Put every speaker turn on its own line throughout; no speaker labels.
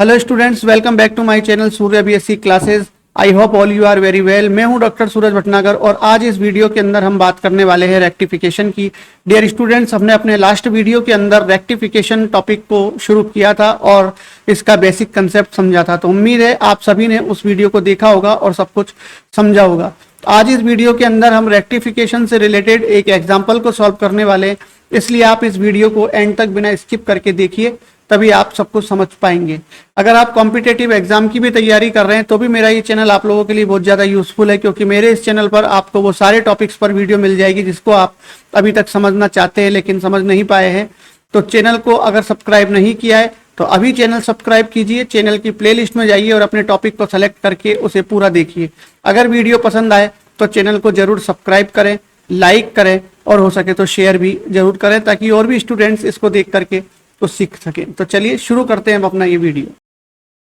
Hello students, welcome back to my channel Surya BSc classes. I hope all you are very well. मैं हूं doctor सूरज भटनागर और आज इस video के अंदर हम बात करने वाले हैं रेक्टिफिकेशन की। डियर स्टूडेंट्स, हमने अपने लास्ट वीडियो के अंदर रेक्टिफिकेशन टॉपिक को शुरू किया था और इसका बेसिक कंसेप्ट समझा था। तो उम्मीद है आप सभी ने उस वीडियो को देखा होगा और सब कुछ समझा होगा। आज इस वीडियो के अंदर हम रेक्टिफिकेशन से रिलेटेड एक एग्जाम्पल को सॉल्व करने वाले हैं, इसलिए आप इस वीडियो को एंड तक बिना स्किप करके देखिए, तभी आप सब कुछ समझ पाएंगे। अगर आप कॉम्पिटेटिव एग्जाम की भी तैयारी कर रहे हैं तो भी मेरा ये चैनल आप लोगों के लिए बहुत ज़्यादा यूजफुल है, क्योंकि मेरे इस चैनल पर आपको वो सारे टॉपिक्स पर वीडियो मिल जाएगी जिसको आप अभी तक समझना चाहते हैं लेकिन समझ नहीं पाए हैं। तो चैनल को अगर सब्सक्राइब नहीं किया है तो अभी चैनल सब्सक्राइब कीजिए, चैनल की प्लेलिस्ट में जाइए और अपने टॉपिक को सेलेक्ट करके उसे पूरा देखिए। अगर वीडियो पसंद आए तो चैनल को जरूर सब्सक्राइब करें, लाइक करें और हो सके तो शेयर भी जरूर करें, ताकि और भी स्टूडेंट्स इसको देख करके तो सीख सकें। तो चलिए शुरू करते हैं हम अपना ये वीडियो।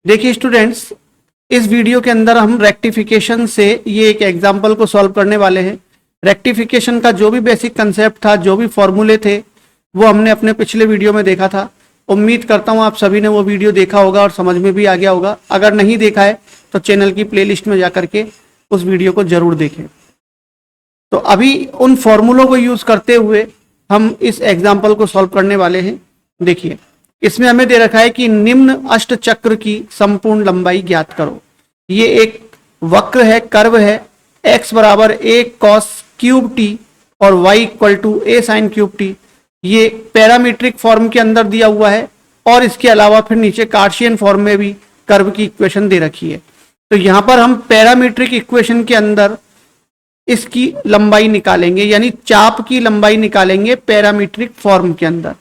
देखिए स्टूडेंट्स, इस वीडियो के अंदर हम रेक्टिफिकेशन से ये एक एग्जांपल को सॉल्व करने वाले हैं। रेक्टिफिकेशन का जो भी बेसिक कंसेप्ट था, जो भी फॉर्मूले थे, वो हमने अपने पिछले वीडियो में देखा था। उम्मीद करता हूँ आप सभी ने वो वीडियो देखा होगा और समझ में भी आ गया होगा। अगर नहीं देखा है तो चैनल की प्लेलिस्ट में जाकर के उस वीडियो को जरूर देखें। तो अभी उन फॉर्मूलों को यूज करते हुए हम इस एग्जाम्पल को सॉल्व करने वाले हैं। देखिए, इसमें हमें दे रखा है कि निम्न अष्ट चक्र की संपूर्ण लंबाई ज्ञात करो। ये एक वक्र है, कर्व है। x बराबर a cos क्यूब टी और y equal to a sin cube T, ये पैरामीट्रिक फॉर्म के अंदर दिया हुआ है और इसके अलावा फिर नीचे कार्शियन फॉर्म में भी कर्व की इक्वेशन दे रखी है। तो यहां पर हम पैरामीट्रिक इक्वेशन के अंदर इसकी लंबाई निकालेंगे, यानी चाप की लंबाई निकालेंगे पैरामीट्रिक फॉर्म के अंदर,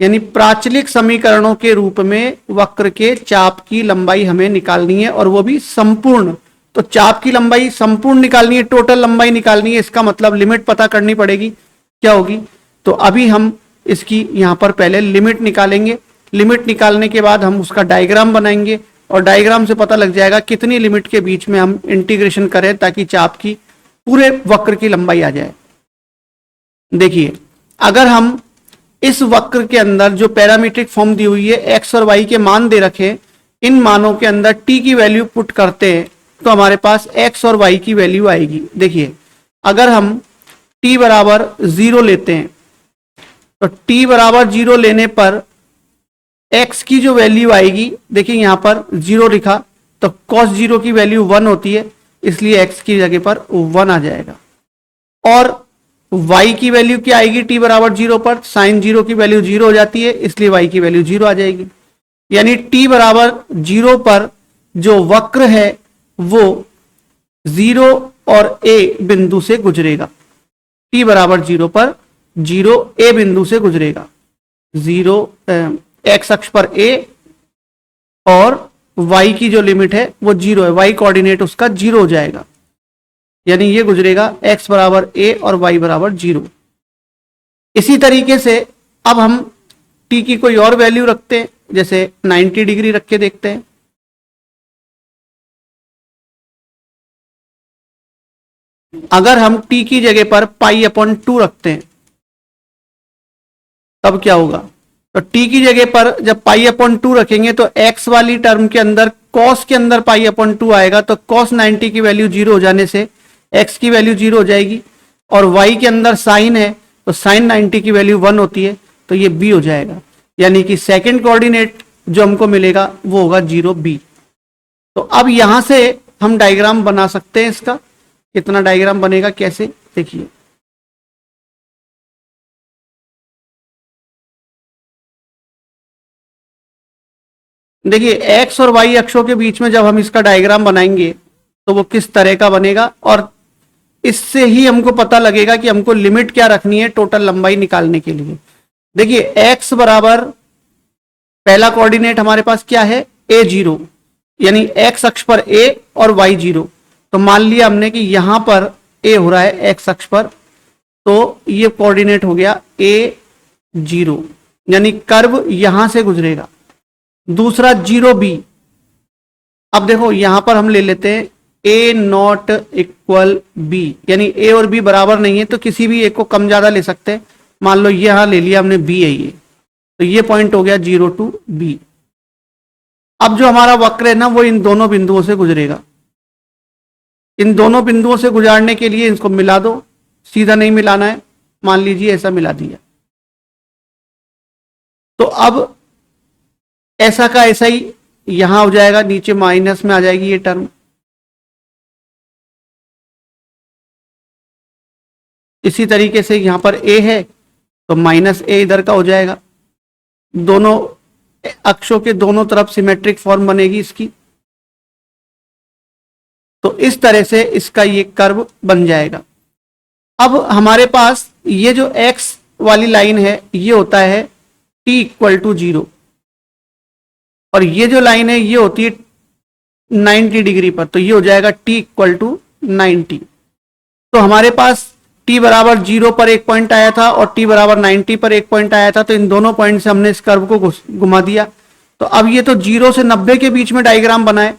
यानी प्राचलिक समीकरणों के रूप में वक्र के चाप की लंबाई हमें निकालनी है और वो भी संपूर्ण। तो चाप की लंबाई संपूर्ण निकालनी है, टोटल लंबाई निकालनी है। इसका मतलब लिमिट पता करनी पड़ेगी, क्या होगी। तो अभी हम इसकी यहां पर पहले लिमिट निकालेंगे। लिमिट निकालने के बाद हम उसका डायग्राम बनाएंगे और डायग्राम से पता लग जाएगा कितनी लिमिट के बीच में हम इंटीग्रेशन करें ताकि चाप की पूरे वक्र की लंबाई आ जाए। देखिए, अगर हम इस वक्र के अंदर जो पैरामीट्रिक फॉर्म दी हुई है, x और y के मान दे रखे, इन मानों के अंदर t की वैल्यू पुट करते हैं तो हमारे पास x और y की वैल्यू आएगी। देखिए, अगर हम t बराबर 0 लेते हैं तो t बराबर 0 लेने पर x की जो वैल्यू आएगी, देखिए यहां पर 0 लिखा तो cos 0 की वैल्यू 1 होती है, इसलिए x की जगह पर 1 आ जाएगा। और y की वैल्यू क्या आएगी t बराबर 0 पर, साइन 0 की वैल्यू 0 हो जाती है, इसलिए y की वैल्यू 0 आ जाएगी। यानी t बराबर 0 पर जो वक्र है वो 0 और a बिंदु से गुजरेगा। t बराबर 0 पर 0 a बिंदु से गुजरेगा। 0 x अक्ष पर a और y की जो लिमिट है वो 0 है, y कोऑर्डिनेट उसका 0 हो जाएगा, यानी ये गुजरेगा x बराबर a और y बराबर 0। इसी तरीके से अब हम t की कोई और वैल्यू रखते हैं, जैसे 90 डिग्री रख के देखते हैं। अगर हम t की जगह पर π/2 रखते हैं तब क्या होगा। तो t की जगह पर जब π/2 रखेंगे तो x वाली टर्म के अंदर cos के अंदर π/2 आएगा, तो cos 90 की वैल्यू 0 हो जाने से x की वैल्यू 0 हो जाएगी। और y के अंदर साइन है तो साइन 90 की वैल्यू 1 होती है, तो ये b हो जाएगा। यानी कि सेकंड कोऑर्डिनेट जो हमको मिलेगा वो होगा 0b। तो अब यहां से हम डायग्राम बना सकते हैं इसका। कितना डायग्राम बनेगा, कैसे, देखिए। देखिए, x और y अक्षों के बीच में जब हम इसका डायग्राम बनाएंगे तो वो किस तरह का बनेगा, और इससे ही हमको पता लगेगा कि हमको लिमिट क्या रखनी है टोटल लंबाई निकालने के लिए। देखिए, x बराबर पहला कोऑर्डिनेट हमारे पास क्या है, a0, यानी x अक्ष पर a और y 0। तो मान लिया हमने कि यहां पर a हो रहा है x अक्ष पर, तो ये कोऑर्डिनेट हो गया a0, यानी कर्व यहां से गुजरेगा। दूसरा 0b, अब देखो यहां पर हम ले लेते हैं a नॉट इक्वल b, यानी a और b बराबर नहीं है तो किसी भी एक को कम ज्यादा ले सकते हैं। मान लो यहां ले लिया हमने b है ये, तो ये पॉइंट हो गया 0 to b। अब जो हमारा वक्र है ना वो इन दोनों बिंदुओं से गुजरेगा। इन दोनों बिंदुओं से गुजारने के लिए इसको मिला दो, सीधा नहीं मिलाना है, मान लीजिए ऐसा मिला दिया। तो अब ऐसा का ऐसा ही यहां हो जाएगा, नीचे माइनस में आ जाएगी ये टर्म। इसी तरीके से यहां पर ए है तो माइनस ए इधर का हो जाएगा। दोनों अक्षों के दोनों तरफ सिमेट्रिक फॉर्म बनेगी इसकी। तो इस तरह से इसका ये कर्व बन जाएगा। अब हमारे पास ये जो x वाली लाइन है ये होता है t इक्वल टू 0, और ये जो लाइन है ये होती है 90 डिग्री पर, तो ये हो जाएगा t इक्वल टू 90। तो हमारे पास t बराबर 0 पर एक पॉइंट आया था और t बराबर 90 पर एक पॉइंट आया था, तो इन दोनों पॉइंट से हमने इस कर्व को घुमा दिया। तो अब ये तो 0 से 90 के बीच में डायग्राम बना है।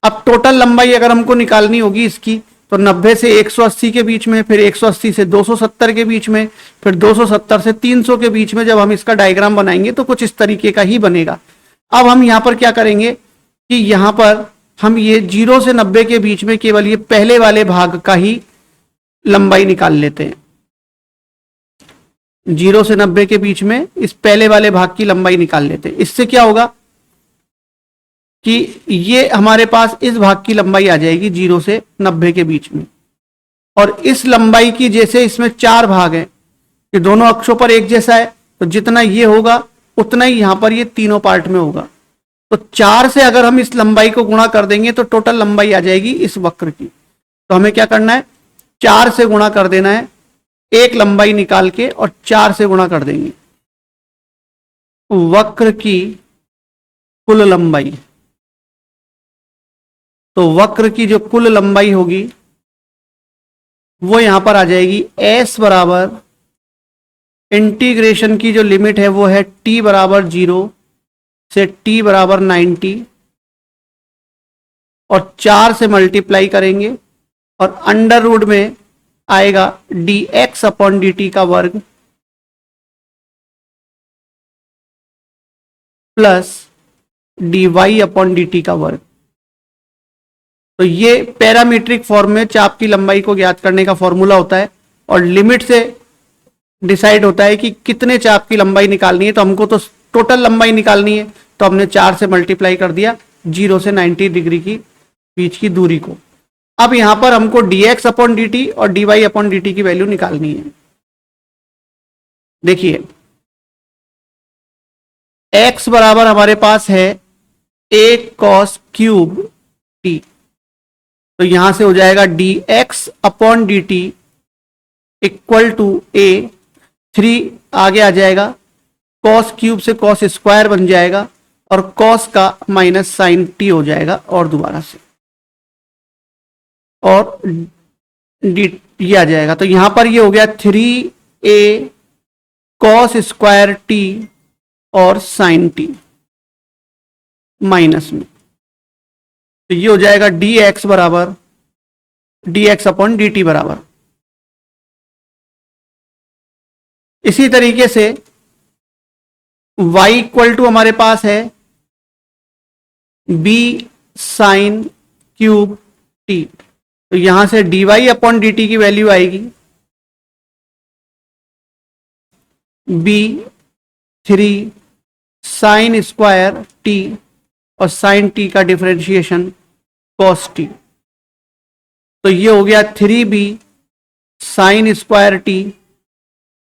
अब टोटल लंबाई अगर हमको निकालनी होगी इसकी, तो 90 से 180 के बीच में, फिर 180 से 270 के बीच में, फिर 270 से 300 के बीच में जब हम इसका डायग्राम बनाएंगे तो कुछ इस तरीके का ही बनेगा। अब हम यहां पर क्या करेंगे कि यहां पर हम ये 0 से 90 के बीच में केवल ये पहले वाले भाग का ही लंबाई निकाल लेते हैं। 0 से 90 के बीच में इस पहले वाले भाग की लंबाई निकाल लेते हैं। इससे क्या होगा कि ये हमारे पास इस भाग की लंबाई आ जाएगी 0 से 90 के बीच में, और इस लंबाई की जैसे इसमें 4 भाग हैं कि दोनों अक्षों पर एक जैसा है, तो जितना ये होगा उतना ही यहां पर ये तीनों पार्ट में होगा। तो 4 से अगर हम इस लंबाई को गुणा कर देंगे तो टोटल लंबाई आ जाएगी इस वक्र की। तो हमें क्या करना है, 4 से गुणा कर देना है, एक लंबाई निकाल के और 4 से गुणा कर देंगे। वक्र की कुल लंबाई, तो वक्र की जो कुल लंबाई होगी वो यहां पर आ जाएगी s बराबर इंटीग्रेशन की जो लिमिट है वो है t बराबर 0 से t बराबर 90, और 4 से मल्टीप्लाई करेंगे और अंडर रूट में आएगा dx अपॉन dt का वर्ग प्लस dy अपॉन dt का वर्ग। तो ये पैरामीट्रिक फॉर्म में चाप की लंबाई को ज्ञात करने का फॉर्मूला होता है, और लिमिट से डिसाइड होता है कि कितने चाप की लंबाई निकालनी है। तो हमको तो टोटल लंबाई निकालनी है, तो हमने 4 से मल्टीप्लाई कर दिया 0 से 90 डिग्री की बीच की दूरी को। अब यहां पर हमको dx अपॉन dt और dy अपॉन dt की वैल्यू निकालनी है। देखिए x बराबर हमारे पास है a cos क्यूब t, तो यहां से हो जाएगा dx upon dt equal to a, 3 आगे आ जाएगा, cos क्यूब से cos स्क्वायर बन जाएगा और cos का माइनस साइन t हो जाएगा, और दोबारा से और डी ये आ जाएगा। तो यहां पर ये हो गया 3a cos स्क्वायर t और साइन t माइनस में, तो ये हो जाएगा dx बराबर dx अपॉन dt बराबर। इसी तरीके से y इक्वल टू हमारे पास है b साइन क्यूब t, तो यहां से dy अपॉन dt की वैल्यू आएगी b 3 साइन स्क्वायर t और साइन t का डिफरेंशिएशन cos t, तो ये हो गया 3b साइन स्क्वायर t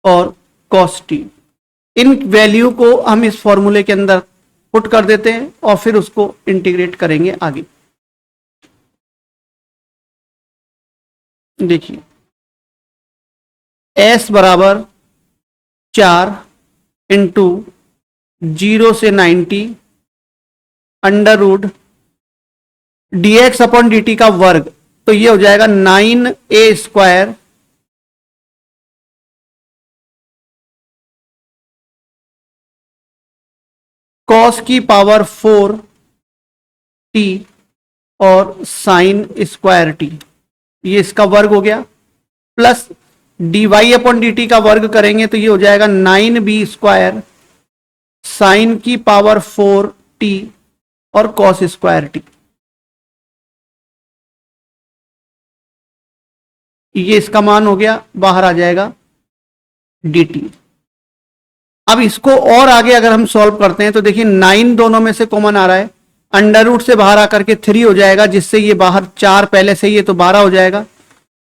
और cos t। इन वैल्यू को हम इस फॉर्मूले के अंदर पुट कर देते हैं और फिर उसको इंटीग्रेट करेंगे आगे। देखिए s बराबर 4 इंटू 0 से 90 under root dx upon dt का वर्ग, तो ये हो जाएगा 9a स्क्वायर cos की पावर 4 t और साइन स्क्वायर t, ये इसका वर्ग हो गया, प्लस dy अपॉन dt का वर्ग करेंगे तो ये हो जाएगा 9b स्क्वायर साइन की पावर 4 t और कॉस स्क्वायर टी। ये इसका मान हो गया, बाहर आ जाएगा dt। अब इसको और आगे अगर हम सॉल्व करते हैं तो देखिए 9 दोनों में से कॉमन आ रहा है, अंडर रूट से बाहर आकर के 3 हो जाएगा, जिससे ये बाहर 4 पहले से ही है तो 12 हो जाएगा।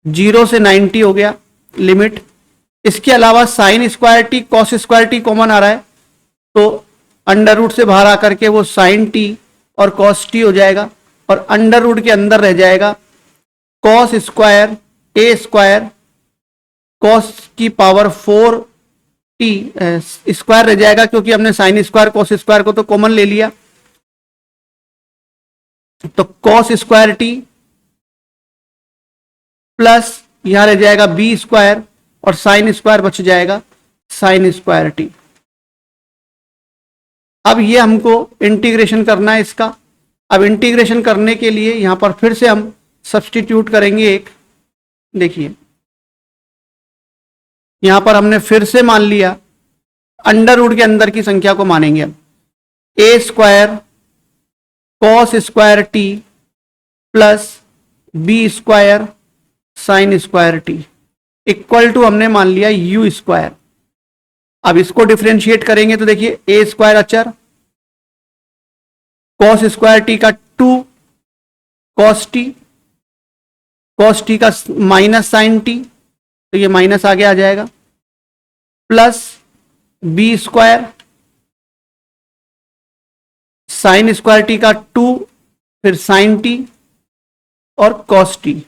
0 से 90 हो गया लिमिट। इसके अलावा sine square T cos square T common आ रहा है, तो अंडर रूट से बाहर आकर के वो साइन टी और कॉस टी हो जाएगा, और अंडर रूट के अंदर रह जाएगा कॉस स्क्वायर ए स्क्वायर कॉस की पावर 4 टी स्क्वायर रह जाएगा, क्योंकि हमने साइन स्क्वायर कॉस स्क्वायर को तो कॉमन ले लिया। तो कॉस स्क्वायर टी प्लस यहां रह जाएगा बी स्क्वायर और साइन स्क्वायर बच जाएगा साइन स्क्वायर टी। अब ये हमको इंटीग्रेशन करना है इसका। अब इंटीग्रेशन करने के लिए यहां पर फिर से हम सब्स्टिट्यूट करेंगे एक। देखिए यहां पर हमने फिर से मान लिया, अंडर रूट के अंदर की संख्या को मानेंगे हम। A square cos square T plus B square sine square T equal to हमने मान लिया यू स्क्वायर। अब इसको डिफरेंशिएट करेंगे तो देखिए ए स्क्वायर अचर, कॉस स्क्वायर टी का 2 कॉस टी का माइनस साइन टी, तो ये माइनस आगे आ जाएगा, plus B square sine square T का 2 फिर साइन टी और कॉस टी,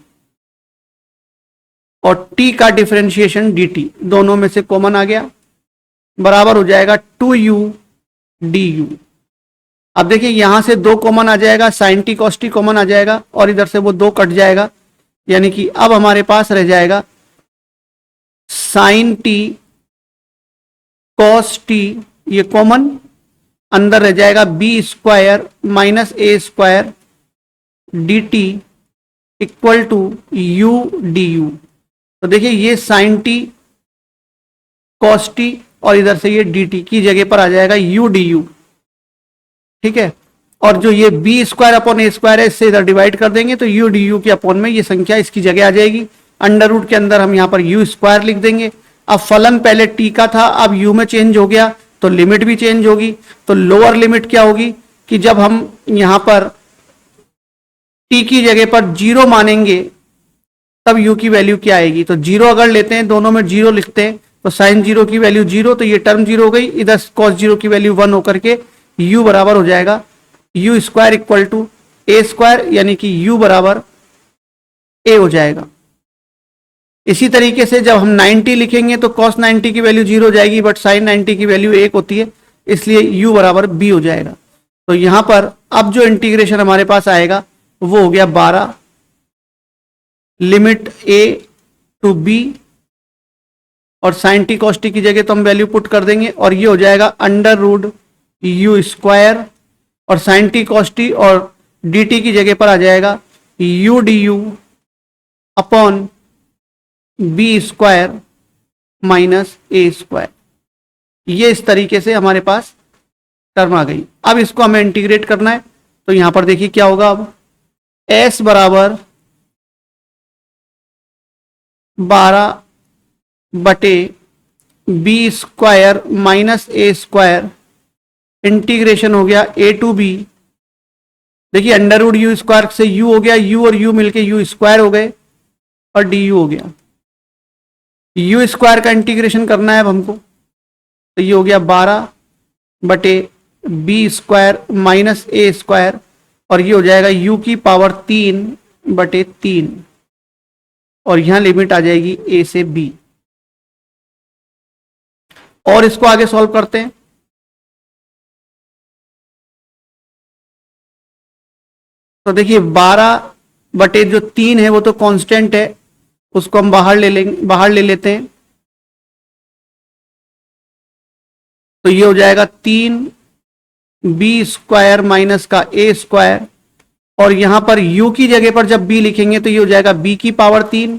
और टी का डिफरेंशिएशन dt दोनों में से कॉमन आ गया, बराबर हो जाएगा 2u du। अब देखिए यहां से 2 कॉमन आ जाएगा, sine T cos T common आ जाएगा, और इधर से वो 2 कट जाएगा, यानी कि अब हमारे पास रह जाएगा साइन टी कॉस टी, ये कॉमन, अंदर रह जाएगा B square minus A square D T equal to U D U. तो देखिए ये साइन टी कॉस टी और इधर से ये डी टी की जगह पर आ जाएगा यू डी यू, ठीक है। और जो ये बी स्क्वायर अपॉन ए स्क्वायर है, इससे इधर डिवाइड कर देंगे तो यू डी यू के अपॉन में ये संख्या इसकी जगह आ जाएगी। अंडर रूट के अंदर हम यहाँ पर यू स्क्वायर लिख देंगे। अब फलन पहले टी का था, अब यू में चेंज हो गया, तो लिमिट भी चेंज होगी। तो लोअर लिमिट क्या होगी कि जब हम यहां पर टी की जगह पर 0 मानेंगे तब u की वैल्यू क्या आएगी, तो 0 अगर लेते हैं, दोनों में 0 लिखते हैं, तो साइन 0 की वैल्यू 0, तो ये टर्म 0 हो गई, इधर कॉस 0 की वैल्यू 1 होकर के u बराबर हो जाएगा U square equal to A square, यानी कि u बराबर a हो जाएगा। इसी तरीके से जब हम 90 लिखेंगे तो cos 90 की वैल्यू 0 हो जाएगी, बट sin 90 की वैल्यू 1 होती है, इसलिए u बराबर b हो जाएगा। तो यहां पर अब जो इंटीग्रेशन हमारे पास आएगा वो हो गया 12 लिमिट a टू b, और sin t cos t की जगह तो हम वैल्यू पुट कर देंगे, और ये हो जाएगा अंडर रूट यू स्क्वायर, और sin t cos t और dt की जगह पर आ जाएगा u du upon B square minus A square. ये इस तरीके से हमारे पास टर्म आ गई। अब इसको हमें इंटीग्रेट करना है, तो यहां पर देखिए क्या होगा। अब s बराबर 12 बटे B square minus A square, integration हो गया a टू बी। देखिए अंडर रूट यू स्क्वायर से u हो गया, u और u मिलके यू स्क्वायर हो गए, और डी यू हो गया। यू स्क्वायर का इंटीग्रेशन करना है अब हमको, तो ये हो गया 12 बटे B square minus A square, और ये हो जाएगा u की पावर 3 बटे 3, और यहां लिमिट आ जाएगी a से b। और इसको आगे सॉल्व करते हैं। तो देखिए 12 बटे जो 3 है वो तो कांस्टेंट है, उसको हम बाहर ले लेते हैं, तो ये हो जाएगा 3 बी स्क्वायर माइनस का ए स्क्वायर, और यहां पर u की जगह पर जब b लिखेंगे तो ये हो जाएगा b की पावर 3,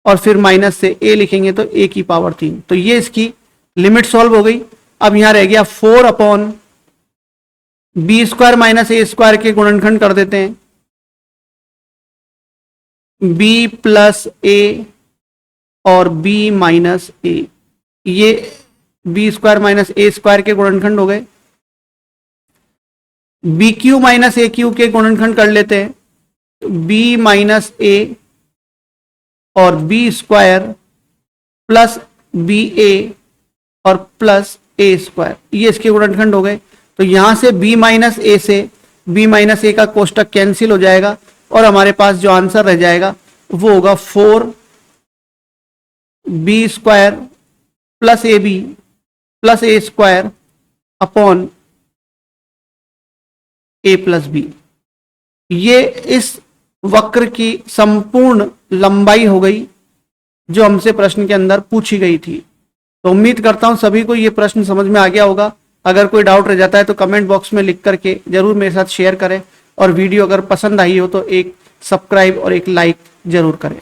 और फिर माइनस से a लिखेंगे तो a की पावर 3। तो ये इसकी लिमिट सॉल्व हो गई। अब यहां रह गया 4 upon B square minus A square के गुणनखंड कर देते हैं, बी प्लस ए और बी माइनस ए, ये B square minus A square के गुणनखंड हो गए। बी क्यू माइनस ए क्यू के गुणनखंड कर लेते हैं, बी माइनस ए और बी स्क्वायर प्लस बी ए और प्लस ए स्क्वायर, ये इसके गुणनखंड हो गए। तो यहां से b माइनस ए से b माइनस ए का कोष्टक कैंसिल हो जाएगा और हमारे पास जो आंसर रह जाएगा वो होगा 4b square plus A B plus A square upon A plus B. ये इस वक्र की संपूर्ण लंबाई हो गई जो हमसे प्रश्न के अंदर पूछी गई थी। तो उम्मीद करता हूं सभी को ये प्रश्न समझ में आ गया होगा। अगर कोई डाउट रह जाता है तो कमेंट बॉक्स में लिख करके जरूर मेरे साथ शेयर करें, और वीडियो अगर पसंद आई हो तो एक सब्सक्राइब और एक लाइक जरूर करें।